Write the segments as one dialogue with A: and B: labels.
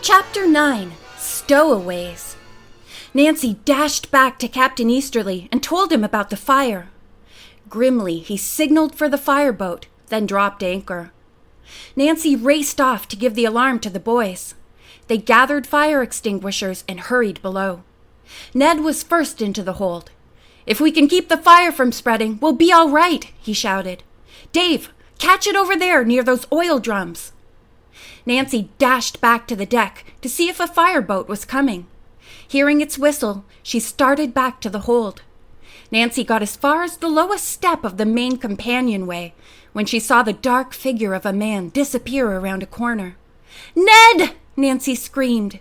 A: Chapter 9. Stowaways. Nancy dashed back to Captain Easterly and told him about the fire. Grimly, he signaled for the fireboat, then dropped anchor. Nancy raced off to give the alarm to the boys. They gathered fire extinguishers and hurried below. Ned was first into the hold. "If we can keep the fire from spreading, we'll be all right," he shouted. "Dave, catch it over there near those oil drums." Nancy dashed back to the deck to see if a fireboat was coming. Hearing its whistle, she started back to the hold. Nancy got as far as the lowest step of the main companionway when she saw the dark figure of a man disappear around a corner. "Ned!" Nancy screamed.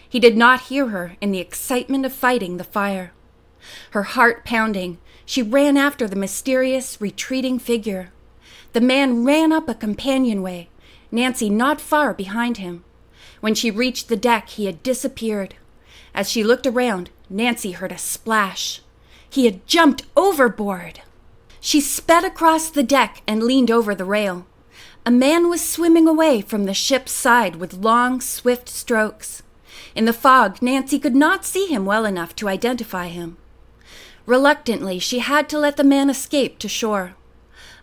A: He did not hear her in the excitement of fighting the fire. Her heart pounding, she ran after the mysterious, retreating figure. The man ran up a companionway, Nancy not far behind him. When she reached the deck, he had disappeared. As she looked around, Nancy heard a splash. He had jumped overboard. She sped across the deck and leaned over the rail. A man was swimming away from the ship's side with long, swift strokes. In the fog, Nancy could not see him well enough to identify him. Reluctantly, she had to let the man escape to shore.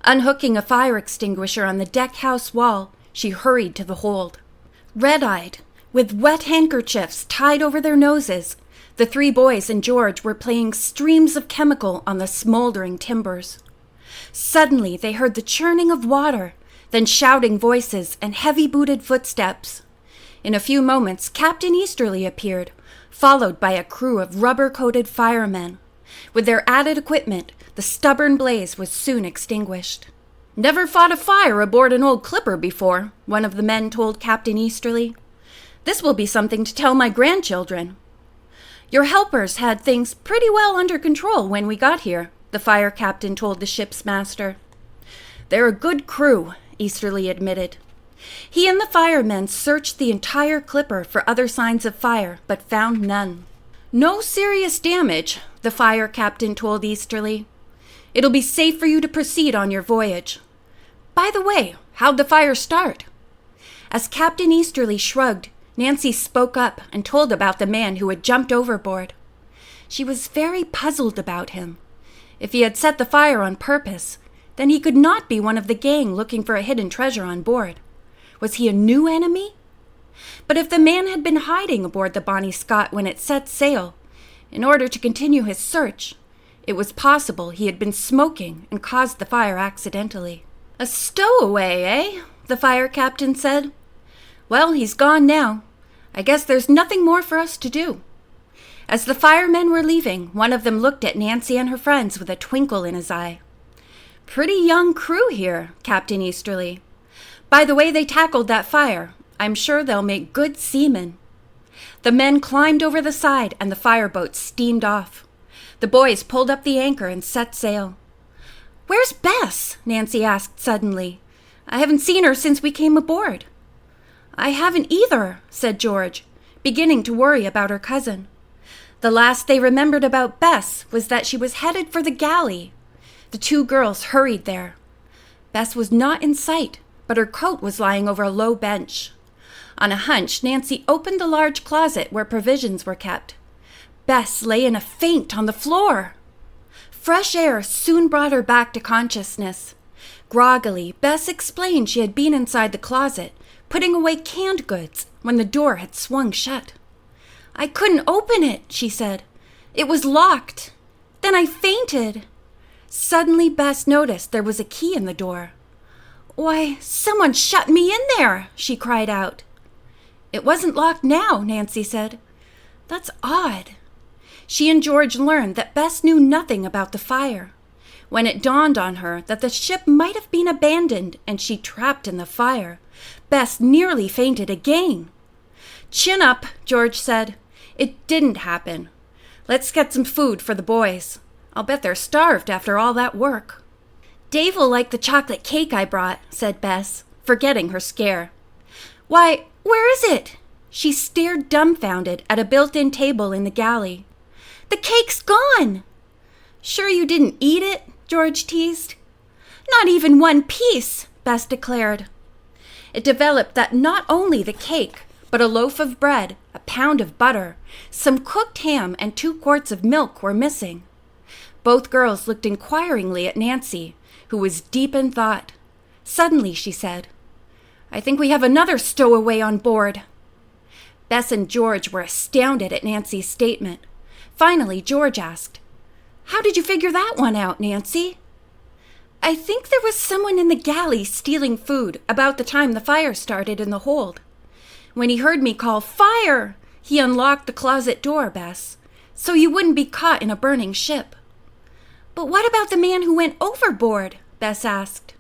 A: Unhooking a fire extinguisher on the deck house wall, she hurried to the hold. Red-eyed, with wet handkerchiefs tied over their noses, the three boys and George were playing streams of chemical on the smoldering timbers. Suddenly, they heard the churning of water, then shouting voices and heavy-booted footsteps. In a few moments, Captain Easterly appeared, followed by a crew of rubber-coated firemen. With their added equipment, the stubborn blaze was soon extinguished. "Never fought a fire aboard an old clipper before," one of the men told Captain Easterly. "This will be something to tell my grandchildren." "Your helpers had things pretty well under control when we got here," the fire captain told the ship's master. "They're a good crew," Easterly admitted. He and the firemen searched the entire clipper for other signs of fire, but found none. "No serious damage," the fire captain told Easterly. "It'll be safe for you to proceed on your voyage. By the way, how'd the fire start?" As Captain Easterly shrugged, Nancy spoke up and told about the man who had jumped overboard. She was very puzzled about him. If he had set the fire on purpose, then he could not be one of the gang looking for a hidden treasure on board. Was he a new enemy? But if the man had been hiding aboard the Bonny Scot when it set sail, in order to continue his search, it was possible he had been smoking and caused the fire accidentally. "A stowaway, eh?" the fire captain said. "Well, he's gone now. I guess there's nothing more for us to do." As the firemen were leaving, one of them looked at Nancy and her friends with a twinkle in his eye. "Pretty young crew here, Captain Easterly. By the way they tackled that fire, I'm sure they'll make good seamen." The men climbed over the side and the fireboat steamed off. The boys pulled up the anchor and set sail. "Where's Bess?" Nancy asked suddenly. "I haven't seen her since we came aboard." "I haven't either," said George, beginning to worry about her cousin. The last they remembered about Bess was that she was headed for the galley. The two girls hurried there. Bess was not in sight, but her coat was lying over a low bench. On a hunch, Nancy opened the large closet where provisions were kept. Bess lay in a faint on the floor. Fresh air soon brought her back to consciousness. Groggily, Bess explained she had been inside the closet, putting away canned goods, when the door had swung shut. "I couldn't open it," she said. "It was locked. Then I fainted." Suddenly, Bess noticed there was a key in the door. "Why, someone shut me in there!" she cried out. "It wasn't locked now," Nancy said. "That's odd." She and George learned that Bess knew nothing about the fire. When it dawned on her that the ship might have been abandoned and she trapped in the fire, Bess nearly fainted again. "Chin up," George said. "It didn't happen. Let's get some food for the boys. I'll bet they're starved after all that work." "Dave will like the chocolate cake I brought," said Bess, forgetting her scare. "Why, where is it?" She stared dumbfounded at a built-in table in the galley. "The cake's gone!" "Sure you didn't eat it?" George teased. "Not even one piece," Bess declared. It developed that not only the cake, but a loaf of bread, a pound of butter, some cooked ham, and 2 quarts of milk were missing. Both girls looked inquiringly at Nancy, who was deep in thought. Suddenly she said, "I think we have another stowaway on board." Bess and George were astounded at Nancy's statement. Finally, George asked, "How did you figure that one out, Nancy?" "I think there was someone in the galley stealing food about the time the fire started in the hold. When he heard me call 'Fire!' he unlocked the closet door, Bess, so you wouldn't be caught in a burning ship." "But what about the man who went overboard?" Bess asked.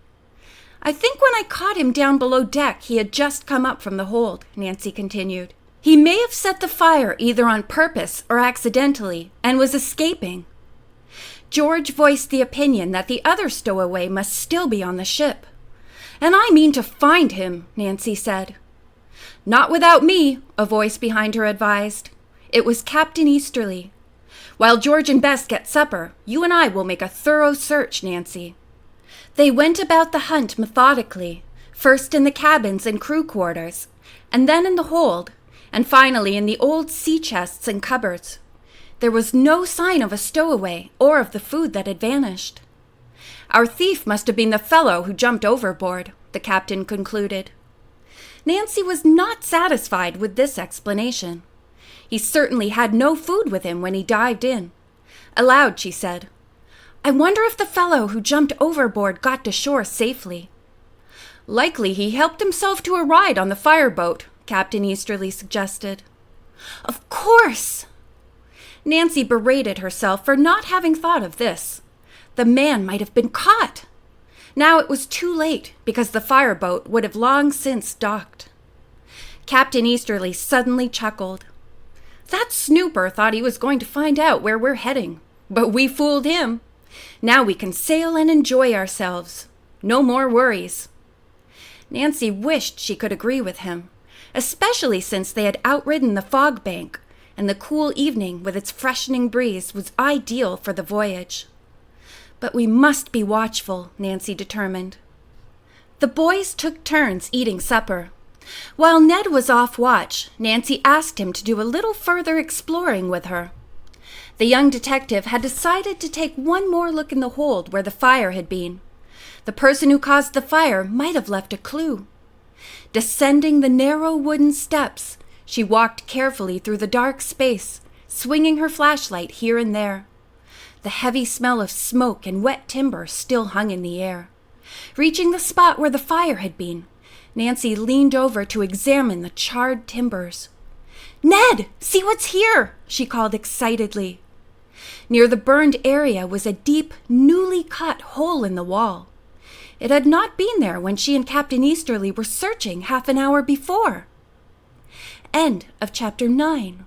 A: "I think when I caught him down below deck, he had just come up from the hold," Nancy continued. "He may have set the fire either on purpose or accidentally and was escaping." George voiced the opinion that the other stowaway must still be on the ship. "And I mean to find him," Nancy said. "Not without me," a voice behind her advised. It was Captain Easterly. "While George and Bess get supper, you and I will make a thorough search, Nancy." They went about the hunt methodically, first in the cabins and crew quarters, and then in the hold, and finally in the old sea chests and cupboards. There was no sign of a stowaway or of the food that had vanished. "Our thief must have been the fellow who jumped overboard," the captain concluded. Nancy was not satisfied with this explanation. He certainly had no food with him when he dived in. Aloud, she said, "I wonder if the fellow who jumped overboard got to shore safely." "Likely he helped himself to a ride on the fireboat," Captain Easterly suggested. "Of course!" Nancy berated herself for not having thought of this. The man might have been caught. Now it was too late, because the fireboat would have long since docked. Captain Easterly suddenly chuckled. "That snooper thought he was going to find out where we're heading, but we fooled him. Now we can sail and enjoy ourselves. No more worries." Nancy wished she could agree with him, especially since they had outridden the fog bank, and the cool evening with its freshening breeze was ideal for the voyage. "But we must be watchful," Nancy determined. The boys took turns eating supper. While Ned was off watch, Nancy asked him to do a little further exploring with her. The young detective had decided to take one more look in the hold where the fire had been. The person who caused the fire might have left a clue. Descending the narrow wooden steps, she walked carefully through the dark space, swinging her flashlight here and there. The heavy smell of smoke and wet timber still hung in the air. Reaching the spot where the fire had been, Nancy leaned over to examine the charred timbers. "Ned, see what's here!" she called excitedly. Near the burned area was a deep, newly cut hole in the wall. It had not been there when she and Captain Easterly were searching half an hour before. End of chapter 9.